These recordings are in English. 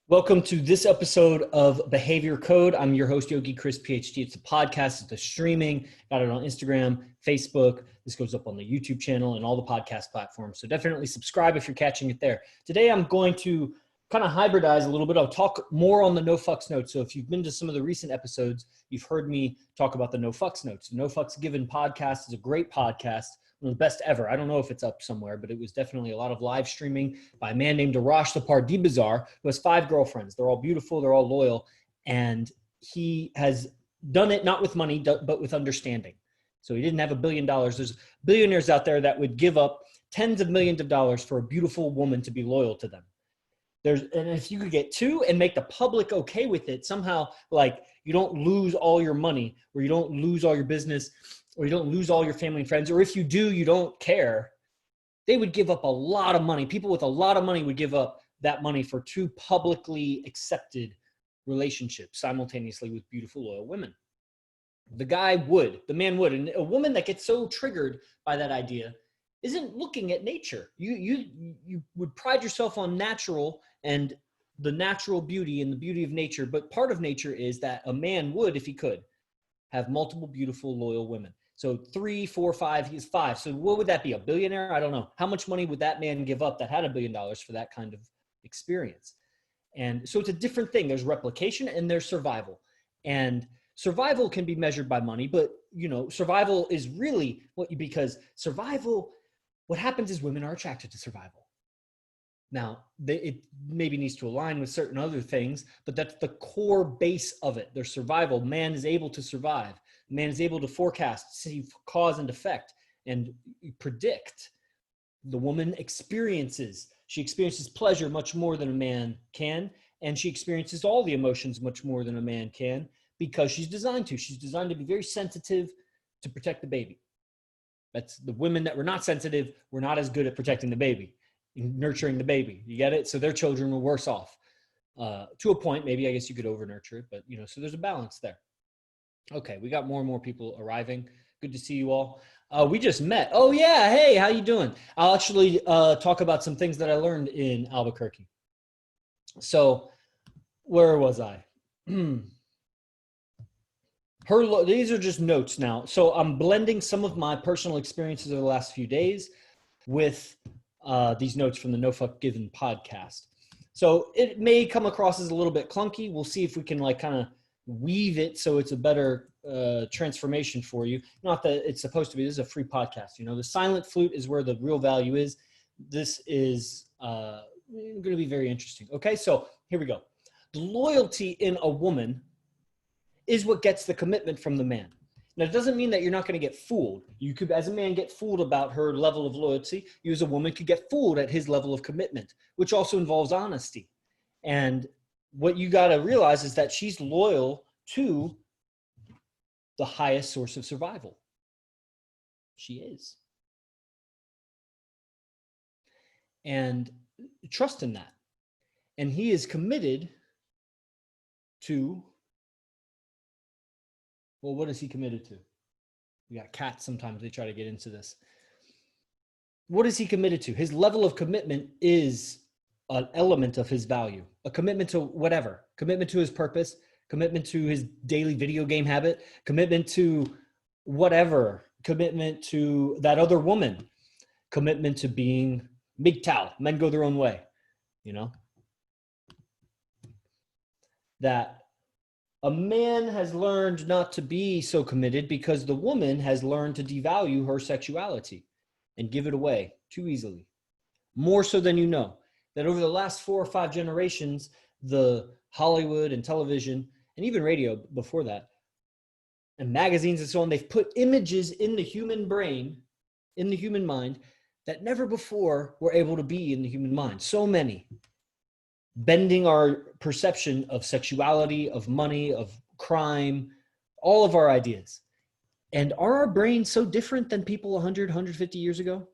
Welcome to this episode of Behavior Code. I'm your host, Yogi Chris, PhD. It's a podcast, it's a streaming, got it on Instagram, Facebook. This goes up on the YouTube channel and all the podcast platforms. So definitely subscribe if you're catching it there. Today, I'm going to kind of hybridize a little bit. I'll talk more on the no fucks notes. So if you've been to some of the recent episodes, you've heard me talk about the no fucks notes. The No Fucks Given podcast is a great podcast. One of the best ever. I don't know if it's up somewhere, but it was definitely a lot of live streaming by a man named Arash the Pardee-Bazar, who has 5 girlfriends. They're all beautiful. They're all loyal. And he has done it not with money, but with understanding. So he didn't have $1 billion. There's billionaires out there that would give up tens of millions of dollars for a beautiful woman to be loyal to them. And if you could get 2 and make the public okay with it, somehow, like, you don't lose all your money, or you don't lose all your business, or you don't lose all your family and friends, or if you do, you don't care, they would give up a lot of money. People with a lot of money would give up that money for 2 publicly accepted relationships simultaneously with beautiful, loyal women. The man would. And a woman that gets so triggered by that idea isn't looking at nature. You would pride yourself on natural and the natural beauty and the beauty of nature. But part of nature is that a man would, if he could, have multiple beautiful, loyal women. So 3, 4, 5, he's 5. So what would that be? A billionaire? I don't know. How much money would that man give up that had $1 billion for that kind of experience? And so it's a different thing. There's replication and there's survival. And survival can be measured by money, but survival is really because survival, what happens is women are attracted to survival. Now, it maybe needs to align with certain other things, but that's the core base of it. There's survival. Man is able to survive. Man is able to forecast, see cause and effect, and predict. The woman experiences. She experiences pleasure much more than a man can, and she experiences all the emotions much more than a man can because she's designed to. She's designed to be very sensitive to protect the baby. That's the women that were not sensitive were not as good at protecting the baby, nurturing the baby. You get it? So their children were worse off. To a point, maybe I guess you could over nurture it, but so there's a balance there. Okay, we got more and more people arriving. Good to see you all. We just met. Oh yeah, hey, how you doing? I'll actually talk about some things that I learned in Albuquerque. So, where was I? These are just notes now. So I'm blending some of my personal experiences of the last few days with these notes from the No Fuck Given podcast. So it may come across as a little bit clunky. We'll see if we can kind of weave it so it's a better transformation for you. Not that it's supposed to be. This is a free podcast. The silent flute is where the real value is. This is going to be very interesting. Okay, so here we go. The loyalty in a woman is what gets the commitment from the man. Now, it doesn't mean that you're not going to get fooled. You could, as a man, get fooled about her level of loyalty. You, as a woman, could get fooled at his level of commitment, which also involves honesty. And what you got to realize is that she's loyal to the highest source of survival. She is. And trust in that. And he is committed to, well, what is he committed to? We got cats sometimes, they try to get into this. What is he committed to? His level of commitment is an element of his value, a commitment to whatever, commitment to his purpose, commitment to his daily video game habit, commitment to whatever, commitment to that other woman, commitment to being MGTOW, men go their own way, that a man has learned not to be so committed because the woman has learned to devalue her sexuality and give it away too easily, more so than you know. That over the last 4 or 5 generations, the Hollywood and television and even radio before that and magazines and so on, they've put images in the human brain, in the human mind, that never before were able to be in the human mind. So many. Bending our perception of sexuality, of money, of crime, all of our ideas. And are our brains so different than people 100, 150 years ago?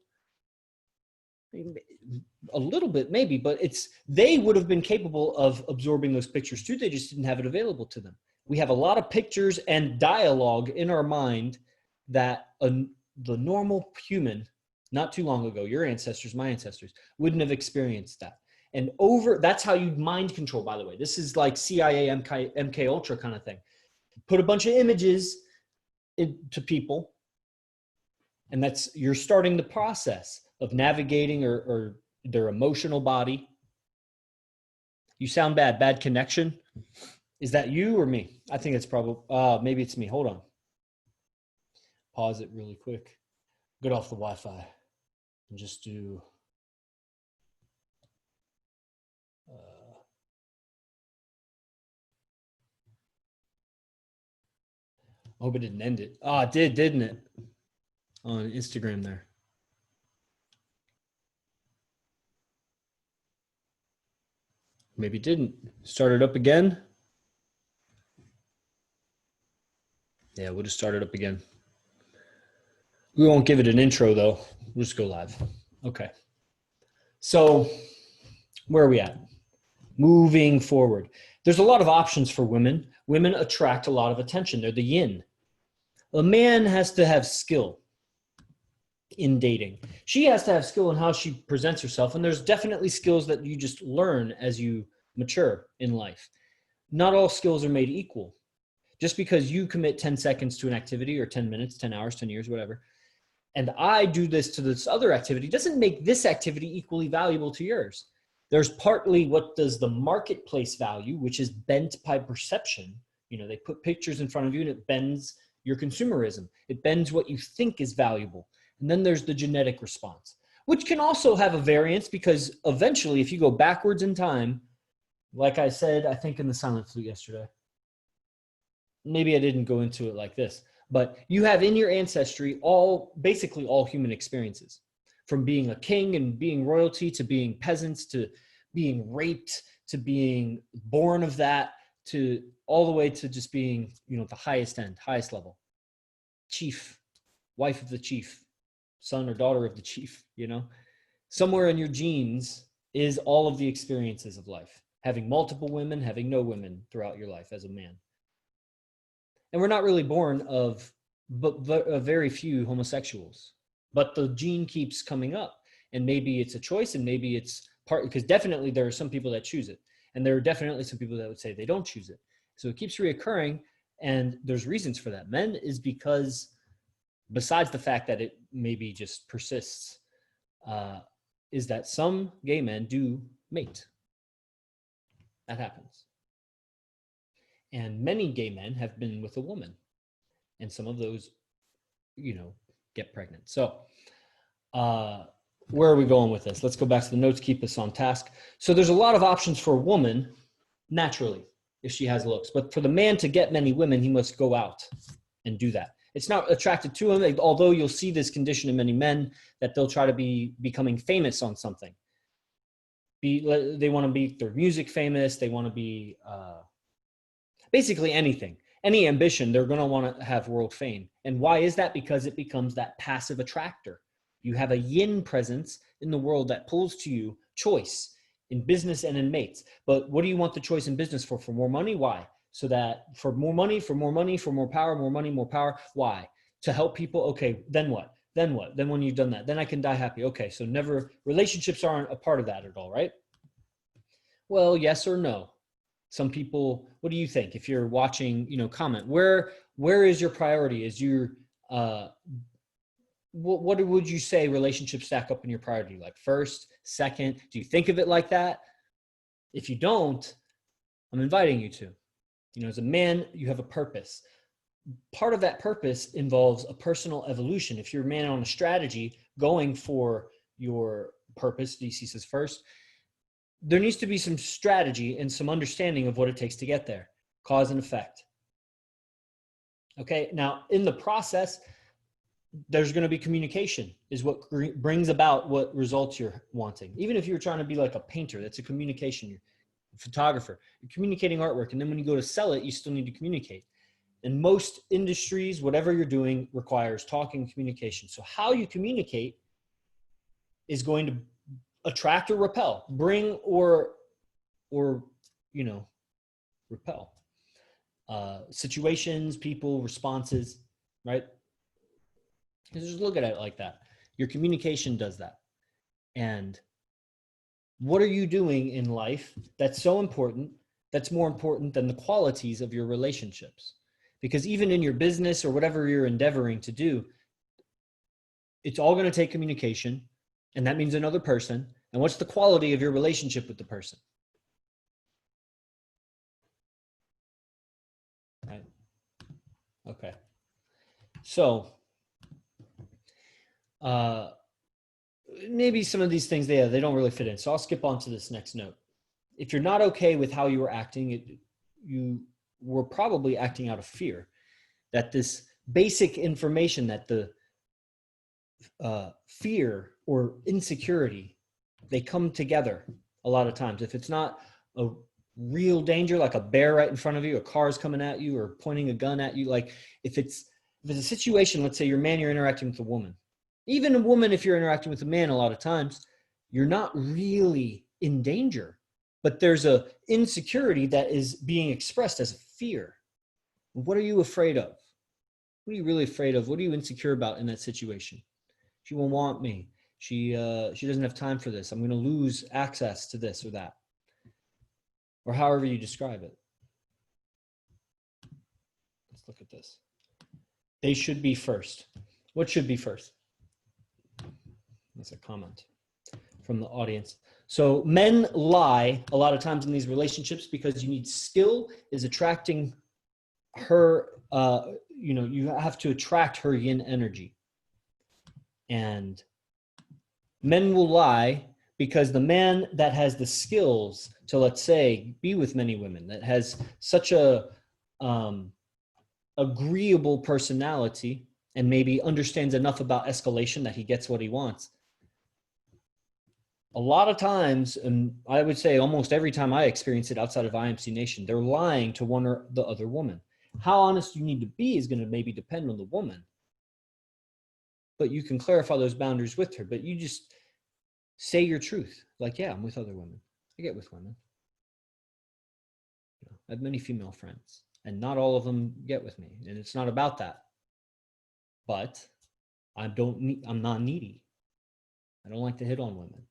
A little bit, maybe, but they would have been capable of absorbing those pictures too. They just didn't have it available to them. We have a lot of pictures and dialogue in our mind that the normal human, not too long ago, your ancestors, my ancestors, wouldn't have experienced that. And that's how you mind control, by the way. This is like CIA, MK Ultra kind of thing. Put a bunch of images into people, and you're starting the process of navigating or their emotional body. You sound bad connection. Is that you or me? I think it's probably, maybe it's me. Hold on. Pause it really quick. Get off the Wi-Fi and just do. I hope it didn't end it. Oh, it did, didn't it? On Instagram there. Maybe it didn't. Start it up again. Yeah, we'll just start it up again. We won't give it an intro though. We'll just go live. Okay. So where are we at? Moving forward. There's a lot of options for women. Women attract a lot of attention. They're the yin. A man has to have skill in dating. She has to have skill in how she presents herself. And there's definitely skills that you just learn as you mature in life. Not all skills are made equal. Just because you commit 10 seconds to an activity or 10 minutes, 10 hours, 10 years, whatever, and I do this to this other activity doesn't make this activity equally valuable to yours. There's partly what does the marketplace value, which is bent by perception. You know, they put pictures in front of you and it bends your consumerism. It bends what you think is valuable. And then there's the genetic response, which can also have a variance because eventually if you go backwards in time, like I said, I think in the silent flute yesterday, maybe I didn't go into it like this, but you have in your ancestry basically all human experiences, from being a king and being royalty to being peasants to being raped to being born of that to all the way to just being, you know, the highest level, chief, wife of the chief, son or daughter of the chief, you know, somewhere in your genes is all of the experiences of life, having multiple women, having no women throughout your life as a man. And we're not really born of very few homosexuals, but the gene keeps coming up, and maybe it's a choice and maybe it's part, because definitely there are some people that choose it. And there are definitely some people that would say they don't choose it. So it keeps reoccurring, and there's reasons for that. Men is because, besides the fact that it maybe just persists, is that some gay men do mate. That happens. And many gay men have been with a woman, and some of those, you know, get pregnant. So where are we going with this? Let's go back to the notes, keep us on task. So there's a lot of options for a woman, naturally, if she has looks. But for the man to get many women, he must go out and do that. It's not attracted to him, although you'll see this condition in many men that they'll try to be becoming famous on something. They want to be their music famous. They want to be basically anything. Any ambition, they're going to want to have world fame. And why is that? Because it becomes that passive attractor. You have a yin presence in the world that pulls to you choice in business and in mates. But what do you want the choice in business for? For more money? Why? So that for more money, for more money, for more power, more money, more power. Why? To help people. Okay, then what? Then what? Then when you've done that, then I can die happy. Okay, so never, relationships aren't a part of that at all, right? Well, yes or no. Some people, what do you think? If you're watching, you know, comment, where is your priority? Is your, what would you say relationships stack up in your priority? Like first, second, do you think of it like that? If you don't, I'm inviting you to. You know, as a man, you have a purpose. Part of that purpose involves a personal evolution. If you're a man on a strategy going for your purpose, DC says first, there needs to be some strategy and some understanding of what it takes to get there. Cause and effect. Okay, now in the process, there's going to be communication is what brings about what results you're wanting. Even if you're trying to be like a painter, that's a communication. You're a photographer, you're communicating artwork. And then when you go to sell it, you still need to communicate. In most industries, whatever you're doing requires talking, communication. So how you communicate is going to attract or repel, bring or you know, repel situations, people, responses, right? Just look at it like that. Your communication does that. And What are you doing in life that's so important, that's more important than the qualities of your relationships? Because even in your business or whatever you're endeavoring to do, it's all going to take communication, and that means another person. And what's the quality of your relationship with the person? Right. Okay. So, maybe some of these things, they don't really fit in. So I'll skip on to this next note. If you're not okay with how you were acting, you were probably acting out of fear that this basic information, that the fear or insecurity, they come together a lot of times. If it's not a real danger, like a bear right in front of you, a car's coming at you or pointing a gun at you, like if it's a situation, let's say you're a man, you're interacting with a woman, even a woman, if you're interacting with a man, a lot of times you're not really in danger, but there's a insecurity that is being expressed as a fear. What are you afraid of? What are you really afraid of? What are you insecure about in that situation? She won't want me. She doesn't have time for this. I'm going to lose access to this or that, or however you describe it. Let's look at this. They should be first. What should be first? That's a comment from the audience. So men lie a lot of times in these relationships because you need skill is attracting her. You have to attract her yin energy. And men will lie because the man that has the skills to, let's say, be with many women, that has such a agreeable personality and maybe understands enough about escalation that he gets what he wants. A lot of times, and I would say almost every time I experience it outside of IMC Nation, they're lying to one or the other woman. How honest you need to be is going to maybe depend on the woman. But you can clarify those boundaries with her. But you just say your truth. Like, yeah, I'm with other women. I get with women. I have many female friends, and not all of them get with me. And it's not about that. But I'm not needy. I don't like to hit on women.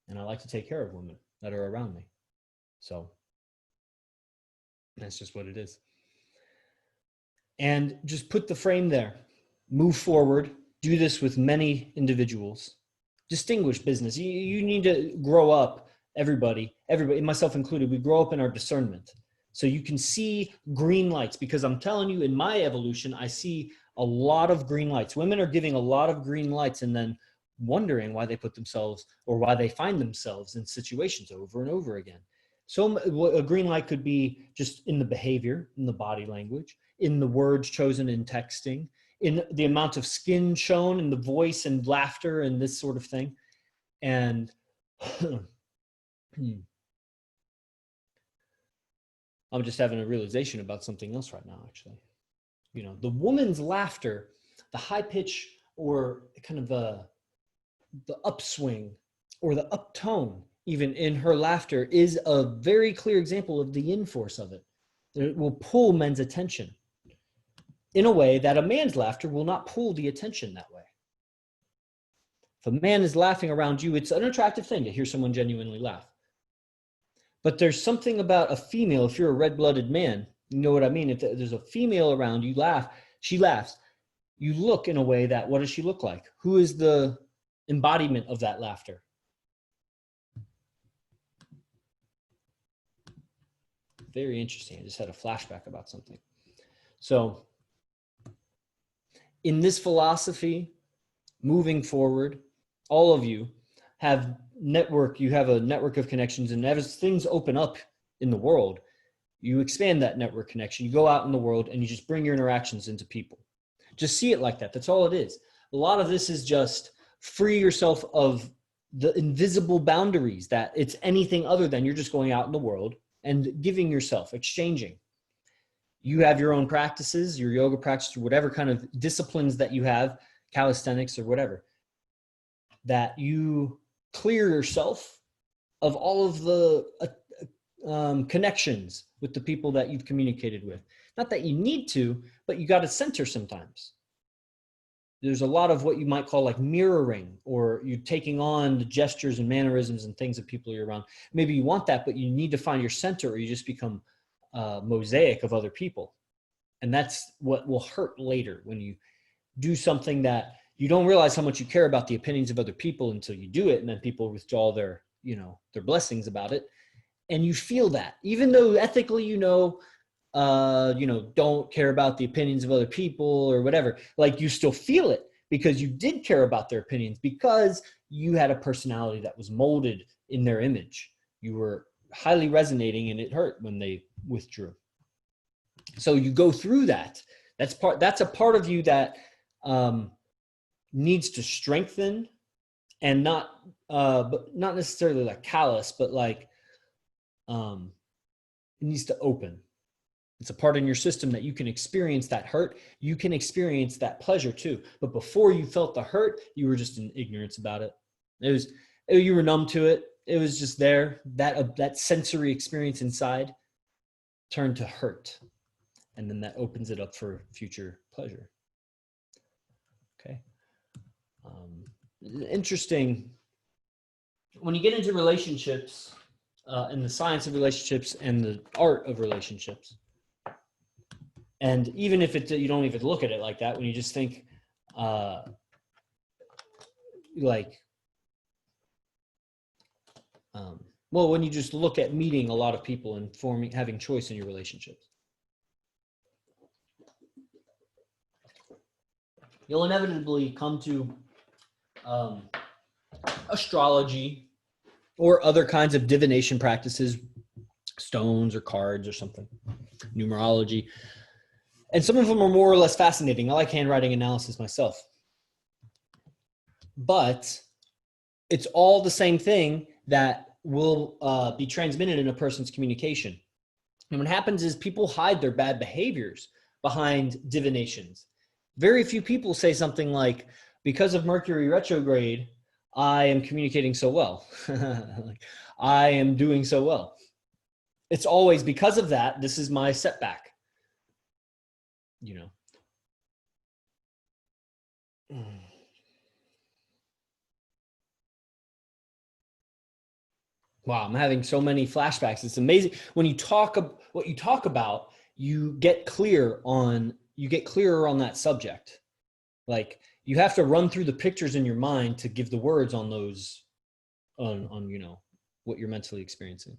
And I like to take care of women that are around me. So that's just what it is. And just put the frame there. Move forward. Do this with many individuals. Distinguish business. You need to grow up, everybody, myself included, we grow up in our discernment. So you can see green lights, because I'm telling you, in my evolution, I see a lot of green lights. Women are giving a lot of green lights and then wondering why they put themselves or why they find themselves in situations over and over again. So a green light could be just in the behavior, in the body language, in the words chosen in texting, in the amount of skin shown, in the voice and laughter and this sort of thing. And I'm just having a realization about something else right now, actually. The woman's laughter, the high pitch or kind of the upswing or the uptone, even in her laughter, is a very clear example of the yin force of it. It will pull men's attention in a way that a man's laughter will not pull the attention that way. If a man is laughing around you, it's an attractive thing to hear someone genuinely laugh. But there's something about a female, if you're a red-blooded man, you know what I mean? If there's a female around, you laugh, she laughs. You look in a way that, what does she look like? Who is the embodiment of that laughter? Very interesting. I just had a flashback about something. So in this philosophy, moving forward, all of you have you have a network of connections, and as things open up in the world, you expand that network connection. You go out in the world and you just bring your interactions into people. Just see it like that. That's all it is. A lot of this is just free yourself of the invisible boundaries that it's anything other than you're just going out in the world and giving yourself, exchanging. You have your own practices, your yoga practice, or whatever kind of disciplines that you have, calisthenics or whatever, that you clear yourself of all of the connections with the people that you've communicated with. Not that you need to, but you got to center sometimes. there's a lot of what you might call like mirroring, or you taking on the gestures and mannerisms and things of people you're around. Maybe you want that, but you need to find your center, or you just become a mosaic of other people. And that's what will hurt later, when you do something that you don't realize how much you care about the opinions of other people until you do it. And then people withdraw their, their blessings about it. And you feel that, even though ethically, don't care about the opinions of other people or whatever, like you still feel it because you did care about their opinions, because you had a personality that was molded in their image. You were highly resonating, and it hurt when they withdrew. So you go through that. That's a part of you that needs to strengthen, and but not necessarily like callous, but like it needs to open. It's a part in your system that you can experience that hurt. You can experience that pleasure too. But before you felt the hurt, you were just in ignorance about it. You were numb to it. It was just there. That sensory experience inside turned to hurt. And then that opens it up for future pleasure. Okay. Interesting. When you get into relationships, and the science of relationships and the art of relationships, and even if you don't even look at it like that, when you just think when you just look at meeting a lot of people and having choice in your relationships, you'll inevitably come to astrology or other kinds of divination practices, stones or cards or something, numerology. And some of them are more or less fascinating. I like handwriting analysis myself. But it's all the same thing that will be transmitted in a person's communication. And what happens is people hide their bad behaviors behind divinations. Very few people say something like, because of Mercury retrograde, I am communicating so well. I am doing so well. It's always because of that, this is my setback. Wow, I'm having so many flashbacks. It's amazing. When you talk what you talk about, you get clearer on that subject. Like, you have to run through the pictures in your mind to give the words on those, on what you're mentally experiencing.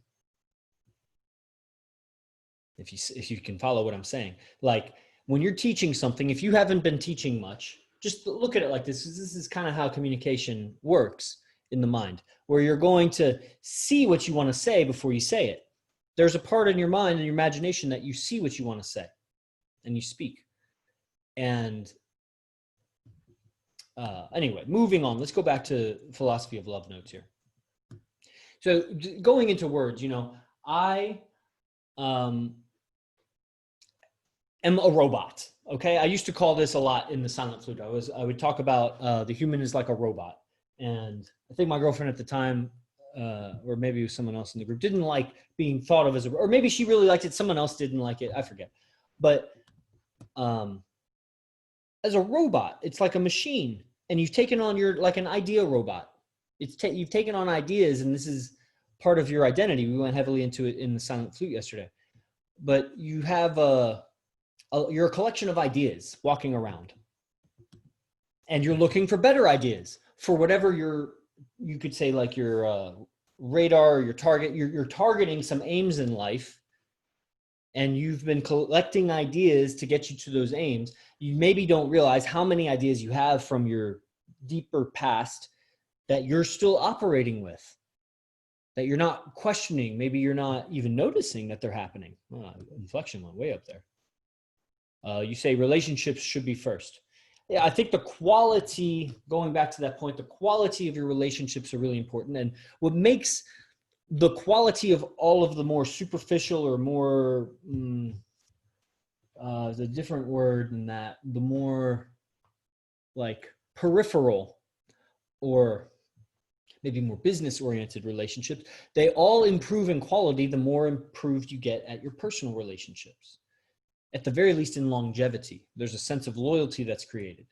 If you can follow what I'm saying. Like, when you're teaching something, if you haven't been teaching much, just look at it like this. This is kind of how communication works in the mind, where you're going to see what you want to say before you say it. There's a part in your mind and your imagination that you see what you want to say and you speak. And anyway, moving on, let's go back to philosophy of love notes here. So going into words, I am a robot. Okay. I used to call this a lot in the silent flute. I would talk about the human is like a robot. And I think my girlfriend at the time, or maybe it was someone else in the group, didn't like being thought of as or maybe she really liked it. Someone else didn't like it. I forget. But as a robot, it's like a machine, and you've taken on like an idea robot. You've taken on ideas, and this is part of your identity. We went heavily into it in the silent flute yesterday, but you have you're a collection of ideas walking around, and you're looking for better ideas for whatever you could say like your radar or your target. You're targeting some aims in life, and you've been collecting ideas to get you to those aims. You maybe don't realize how many ideas you have from your deeper past that you're still operating with, that you're not questioning. Maybe you're not even noticing that they're happening. Inflection went way up there. You say relationships should be first. Yeah, I think the quality, going back to that point, the quality of your relationships are really important. And what makes the quality of all of the more superficial or more, the different word than that, the more like peripheral or maybe more business oriented relationships, they all improve in quality the more improved you get at your personal relationships. At the very least in longevity, there's a sense of loyalty that's created.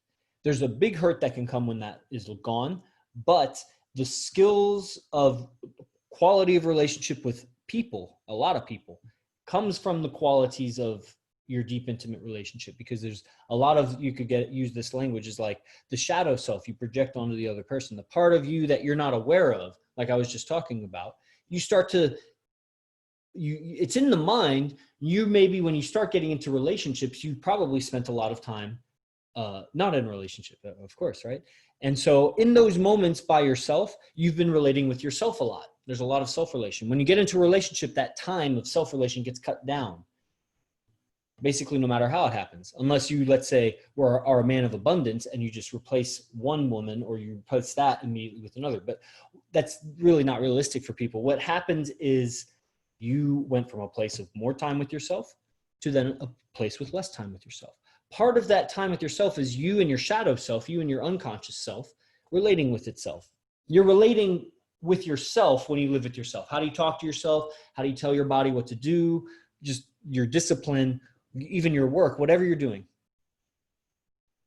there's a big hurt that can come when that is gone, but the skills of quality of relationship with people, a lot of people, comes from the qualities of your deep intimate relationship, because there's a lot of, you could use this language is like the shadow self you project onto the other person, the part of you that you're not aware of, like I was just talking about. You start to, it's in the mind. You maybe when you start getting into relationships, you probably spent a lot of time not in a relationship, of course, right? And so in those moments by yourself, you've been relating with yourself a lot. There's a lot of self-relation. When you get into a relationship, that time of self-relation gets cut down. Basically, no matter how it happens, unless you, let's say, are a man of abundance and you just replace one woman or you replace that immediately with another. But that's really not realistic for people. What happens is you went from a place of more time with yourself to then a place with less time with yourself. Part of that time with yourself is you and your shadow self, you and your unconscious self relating with itself. You're relating with yourself when you live with yourself. How do you talk to yourself? How do you tell your body what to do? Just your discipline, even your work, whatever you're doing,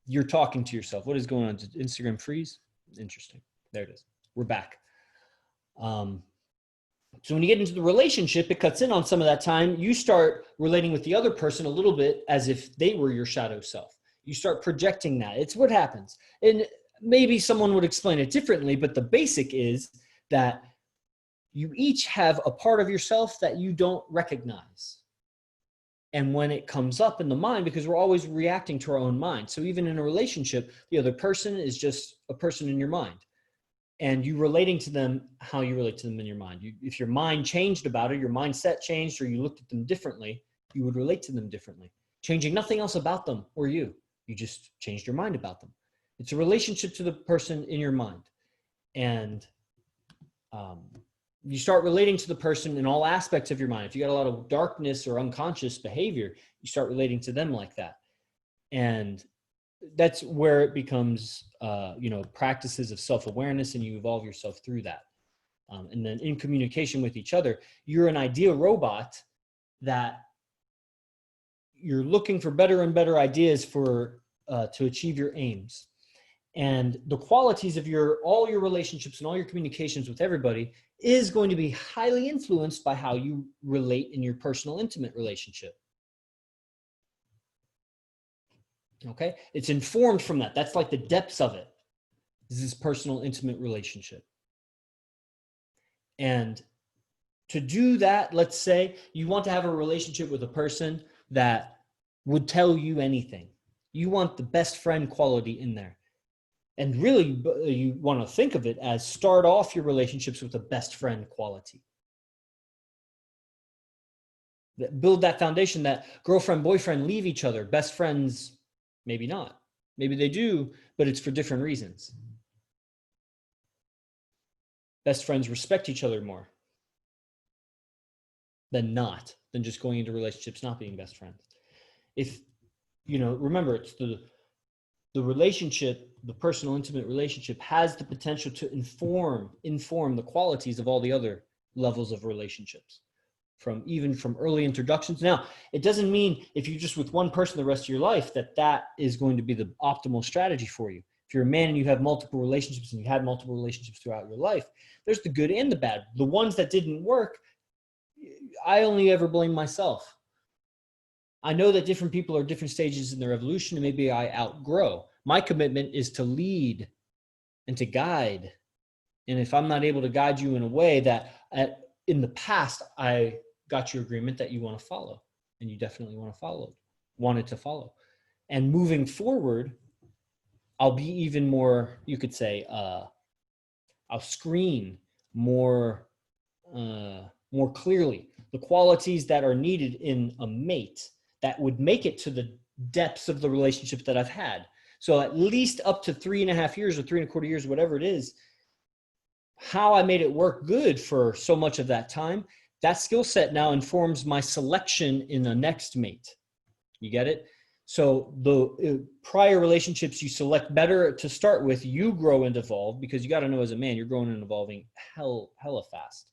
you're talking to yourself. What is going on? Did Instagram freeze? Interesting. There it is. We're back. So when you get into the relationship, it cuts in on some of that time. You start relating with the other person a little bit as if they were your shadow self. You start projecting that. It's what happens. And maybe someone would explain it differently, but the basic is that you each have a part of yourself that you don't recognize. And when it comes up in the mind, because we're always reacting to our own mind. So even in a relationship, the other person is just a person in your mind. And you relating to them, how you relate to them in your mind. If your mind changed about it, your mindset changed, or you looked at them differently, you would relate to them differently. Changing nothing else about them or you. You just changed your mind about them. It's a relationship to the person in your mind. And you start relating to the person in all aspects of your mind. If you got a lot of darkness or unconscious behavior, you start relating to them like that. And that's where it becomes, practices of self-awareness, and you evolve yourself through that. And then in communication with each other, you're an ideal robot that you're looking for better and better ideas for to achieve your aims. And the qualities of all your relationships and all your communications with everybody is going to be highly influenced by how you relate in your personal intimate relationship. Okay, it's informed from that. That's like the depths of it. This is personal intimate relationship. And to do that, let's say you want to have a relationship with a person that would tell you anything. You want the best friend quality in there. And really, you want to think of it as start off your relationships with a best friend quality. Build that foundation that girlfriend, boyfriend leave each other, best friends, maybe not. Maybe they do, but it's for different reasons. Best friends respect each other more than just going into relationships not being best friends. If, remember, it's the relationship, the personal intimate relationship has the potential to inform the qualities of all the other levels of relationships, from early introductions. Now, it doesn't mean if you're just with one person the rest of your life that is going to be the optimal strategy for you. If you're a man and you have multiple relationships and you had multiple relationships throughout your life, there's the good and the bad. The ones that didn't work, I only ever blame myself. I know that different people are different stages in their evolution, and maybe I outgrow. My commitment is to lead and to guide. And if I'm not able to guide you in a way that in the past, I got your agreement that you want to follow, and you definitely wanted to follow. And moving forward, I'll be even more, you could say, I'll screen more clearly the qualities that are needed in a mate that would make it to the depths of the relationship that I've had. So at least up to 3.5 years or 3.25 years, whatever it is, how I made it work good for so much of that time, that skill set now informs my selection in the next mate. You get it? So the prior relationships you select better to start with, you grow and evolve, because you got to know as a man, you're growing and evolving hella fast,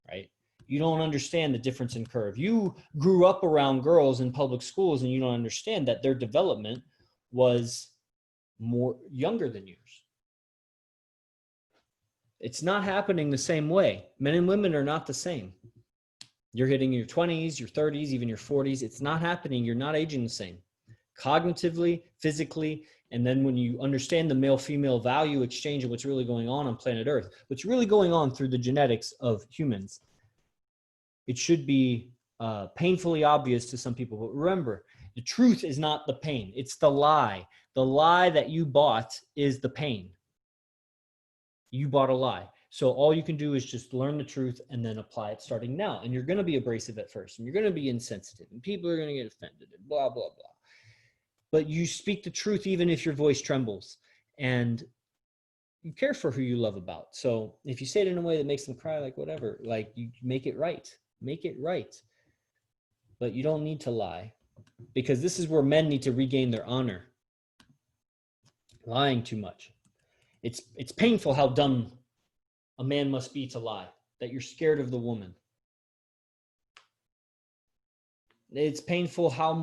right? You don't understand the difference in curve. You grew up around girls in public schools and you don't understand that their development was more younger than yours. It's not happening the same way. Men and women are not the same. You're hitting your 20s, your 30s, even your 40s. It's not happening. You're not aging the same. Cognitively, physically, and then when you understand the male-female value exchange and what's really going on planet Earth, what's really going on through the genetics of humans, it should be painfully obvious to some people. But remember, the truth is not the pain. It's the lie. The lie that you bought is the pain. You bought a lie. So all you can do is just learn the truth and then apply it starting now. And you're going to be abrasive at first, and you're going to be insensitive, and people are going to get offended, and blah, blah, blah. But you speak the truth even if your voice trembles, and you care for who you love about. So if you say it in a way that makes them cry, like whatever, like you make it right. Make it right. But you don't need to lie, because this is where men need to regain their honor. Lying too much. It's painful how dumb a man must be to lie, that you're scared of the woman. It's painful how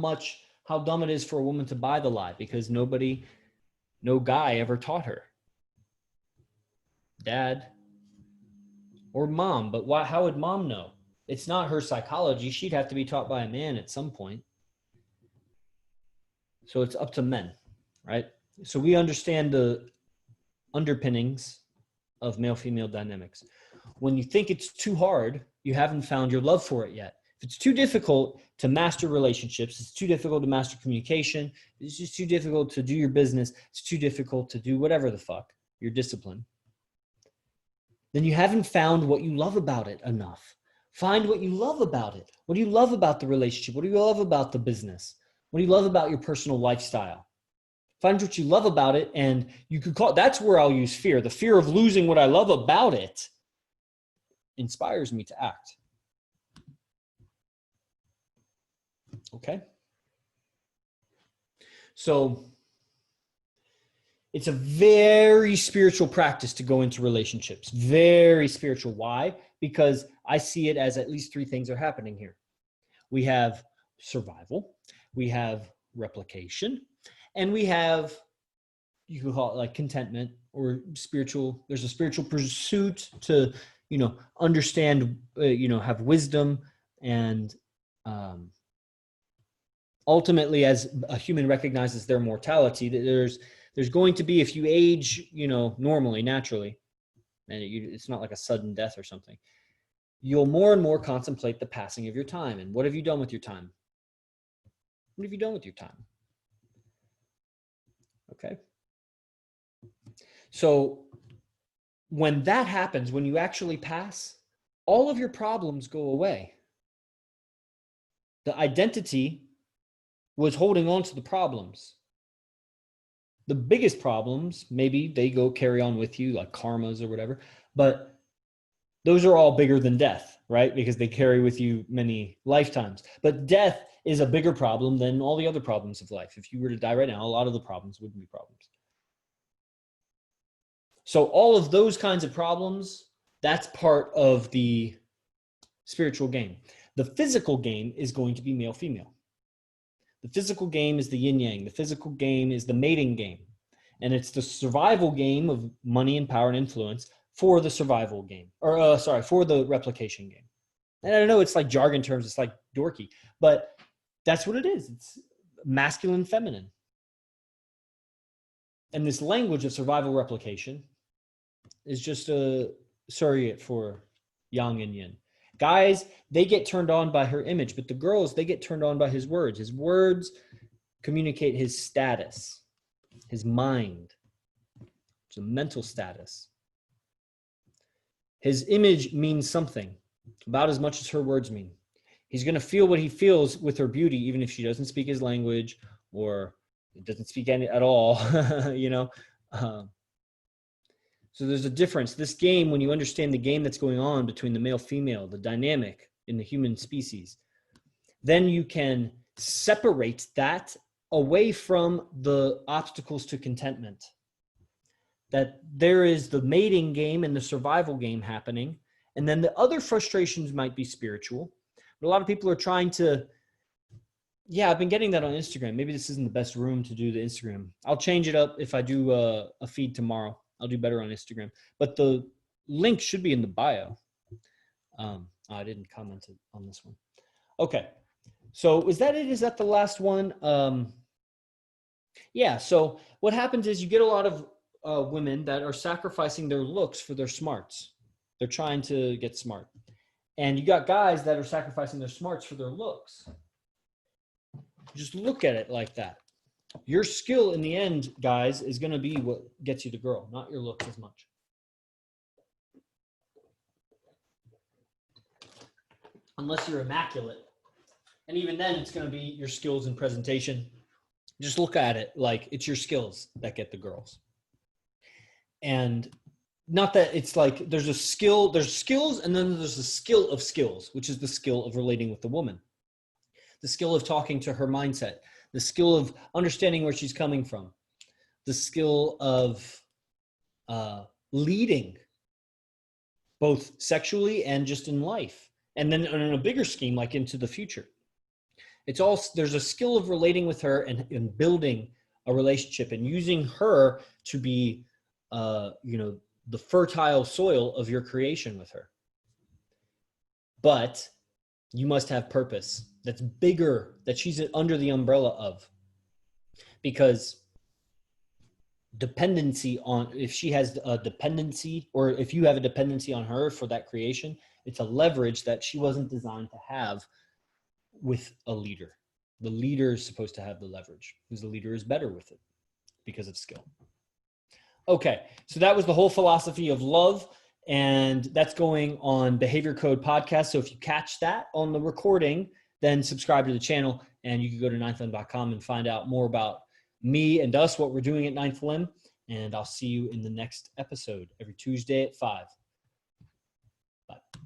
dumb it is for a woman to buy the lie, because no guy ever taught her. Dad or mom, but how would mom know? It's not her psychology. She'd have to be taught by a man at some point. So it's up to men, right? So we understand the underpinnings of male-female dynamics. When you think it's too hard, you haven't found your love for it yet. If it's too difficult to master relationships, it's too difficult to master communication, it's just too difficult to do your business, it's too difficult to do whatever the fuck, your discipline, then you haven't found what you love about it enough. Find what you love about it. What do you love about the relationship? What do you love about the business? What do you love about your personal lifestyle? Find what you love about it, and you could call it, that's where I'll use fear. The fear of losing what I love about it inspires me to act. Okay? So it's a very spiritual practice to go into relationships. Very spiritual. Why? Because I see it as at least three things are happening here. We have survival, we have replication, and we have, you could call it like contentment or spiritual. There's a spiritual pursuit to, understand, have wisdom, and ultimately, as a human recognizes their mortality, that there's going to be, if you age, normally, naturally, and it's not like a sudden death or something, you'll more and more contemplate the passing of your time. And what have you done with your time? What have you done with your time? Okay. So when that happens, when you actually pass, all of your problems go away. The identity was holding on to the problems. The biggest problems, maybe they go carry on with you, like karmas or whatever, but those are all bigger than death, right? Because they carry with you many lifetimes. But death is a bigger problem than all the other problems of life. If you were to die right now, a lot of the problems wouldn't be problems. So all of those kinds of problems, that's part of the spiritual game. The physical game is going to be male-female. The physical game is the yin-yang. The physical game is the mating game. And it's the survival game of money and power and influence for the survival game, or for the replication game. And I know it's like jargon terms, it's like dorky, but that's what it is. It's masculine, feminine. And this language of survival replication is just a surrogate for yang and yin. Guys, they get turned on by her image, but the girls, they get turned on by his words. His words communicate his status, his mind. It's a mental status. His image means something, about as much as her words mean. He's going to feel what he feels with her beauty, even if she doesn't speak his language or doesn't speak any at all, So there's a difference. This game, when you understand the game that's going on between the male-female, the dynamic in the human species, then you can separate that away from the obstacles to contentment. That there is the mating game and the survival game happening, and then the other frustrations might be spiritual. But a lot of people are trying to, Yeah, I've been getting that on Instagram. Maybe this isn't the best room to do the Instagram. I'll change it up if I do a feed tomorrow. I'll do better on Instagram. But the link should be in the bio. I didn't comment on this one. Okay. So is that it? Is that the last one? Yeah. So what happens is you get a lot of women that are sacrificing their looks for their smarts. They're trying to get smart. And you got guys that are sacrificing their smarts for their looks. Just look at it like that. Your skill in the end, guys, is going to be what gets you the girl, not your looks as much. Unless you're immaculate. And even then, it's going to be your skills and presentation. Just look at it like it's your skills that get the girls. And not that it's like there's a skill, there's skills, and then there's the skill of skills, which is the skill of relating with the woman. The skill of talking to her mindset, the skill of understanding where she's coming from, the skill of leading, both sexually and just in life. And then in a bigger scheme, like into the future. It's all, there's a skill of relating with her and building a relationship and using her to be, the fertile soil of your creation with her. But you must have purpose that's bigger, that she's under the umbrella of. Because dependency on, if she has a dependency, or if you have a dependency on her for that creation, it's a leverage that she wasn't designed to have with a leader. The leader is supposed to have the leverage because the leader is better with it because of skill. Okay, so that was the whole philosophy of love, and that's going on Behavior Code Podcast. So if you catch that on the recording, then subscribe to the channel, and you can go to ninthlim.com and find out more about me and us, what we're doing at Ninth Lim, and I'll see you in the next episode every Tuesday at 5. Bye.